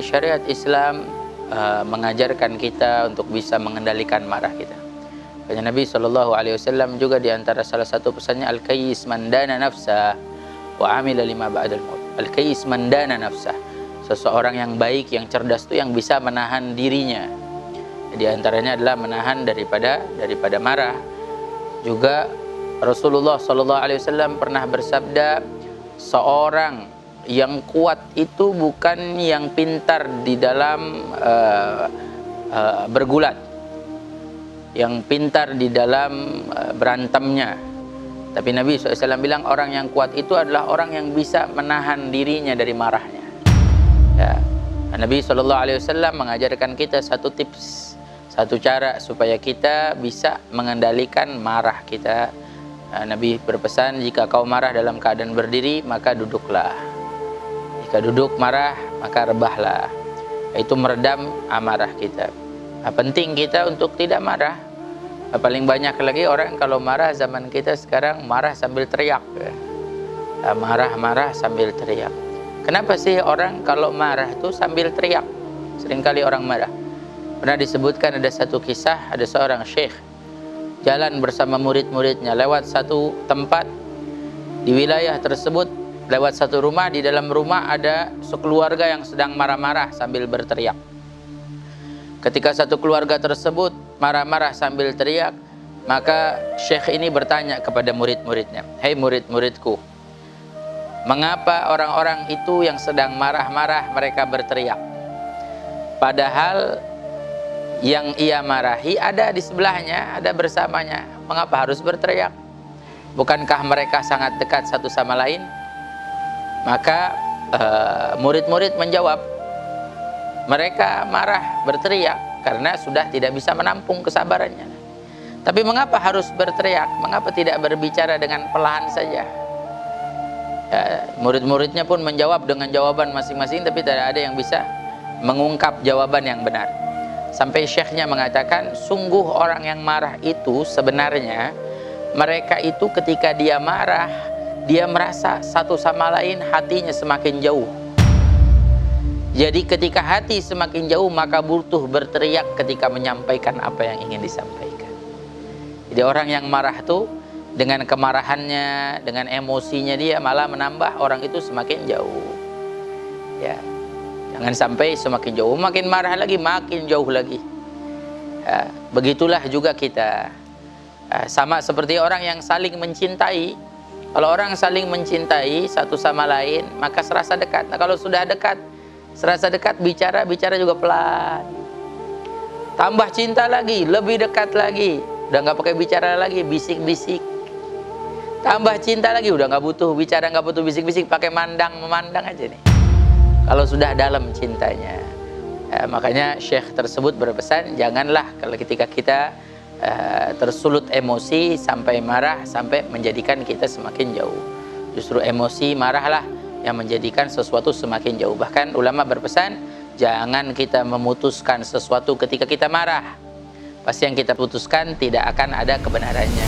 Syariat Islam mengajarkan kita untuk bisa mengendalikan marah kita. Karena Nabi SAW juga diantara salah satu pesannya, Al-Kayyis man dana nafsah wa amila lima ba'dal maut. Al-Kayyis man dana nafsah, seseorang yang baik, yang cerdas itu yang bisa menahan dirinya. Di antaranya adalah menahan daripada marah. Juga Rasulullah SAW pernah bersabda, seorang yang kuat itu bukan yang pintar di dalam bergulat, yang pintar di dalam berantemnya. Tapi Nabi SAW bilang orang yang kuat itu adalah orang yang bisa menahan dirinya dari marahnya. Ya. Nabi SAW mengajarkan kita satu tips, satu cara supaya kita bisa mengendalikan marah kita. Nabi berpesan, jika kau marah dalam keadaan berdiri, maka duduklah. Jika duduk marah, maka rebahlah. Itu meredam amarah kita. Penting kita untuk tidak marah. Paling banyak lagi orang kalau marah, zaman kita sekarang marah sambil teriak. Marah-marah sambil teriak. Kenapa sih orang kalau marah itu sambil teriak? Seringkali orang marah. Pernah disebutkan ada satu kisah, ada seorang syekh jalan bersama murid-muridnya lewat satu tempat di wilayah tersebut. Lewat satu rumah, di dalam rumah ada sekeluarga yang sedang marah-marah sambil berteriak. Ketika satu keluarga tersebut marah-marah sambil teriak, maka syekh ini bertanya kepada murid-muridnya, "Hei murid-muridku, mengapa orang-orang itu yang sedang marah-marah mereka berteriak? Padahal yang ia marahi ada di sebelahnya, ada bersamanya. Mengapa harus berteriak? Bukankah mereka sangat dekat satu sama lain?" Maka murid-murid menjawab, mereka marah berteriak karena sudah tidak bisa menampung kesabarannya. Tapi mengapa harus berteriak? Mengapa tidak berbicara dengan pelan saja? Murid-muridnya pun menjawab dengan jawaban masing-masing, tapi tidak ada yang bisa mengungkap jawaban yang benar. Sampai syekhnya mengatakan, sungguh orang yang marah itu sebenarnya mereka itu ketika dia marah, dia merasa satu sama lain hatinya semakin jauh. Jadi ketika hati semakin jauh, maka butuh berteriak ketika menyampaikan apa yang ingin disampaikan. Jadi orang yang marah itu dengan kemarahannya, dengan emosinya dia malah menambah orang itu semakin jauh. Ya, jangan sampai semakin jauh, makin marah lagi, makin jauh lagi. Begitulah juga kita. Sama seperti orang yang saling mencintai. Kalau orang saling mencintai satu sama lain, maka serasa dekat. Nah, kalau sudah dekat, serasa dekat, bicara juga pelan. Tambah cinta lagi, lebih dekat lagi. Udah nggak pakai bicara lagi, bisik-bisik. Tambah cinta lagi, udah nggak butuh bicara, nggak butuh bisik-bisik, pakai memandang aja nih. Kalau sudah dalam cintanya. Makanya syekh tersebut berpesan, janganlah kalau ketika kita tersulut emosi sampai marah, sampai menjadikan kita semakin jauh. Justru emosi, marahlah yang menjadikan sesuatu semakin jauh. Bahkan ulama berpesan, jangan kita memutuskan sesuatu ketika kita marah. Pasti yang kita putuskan tidak akan ada kebenarannya.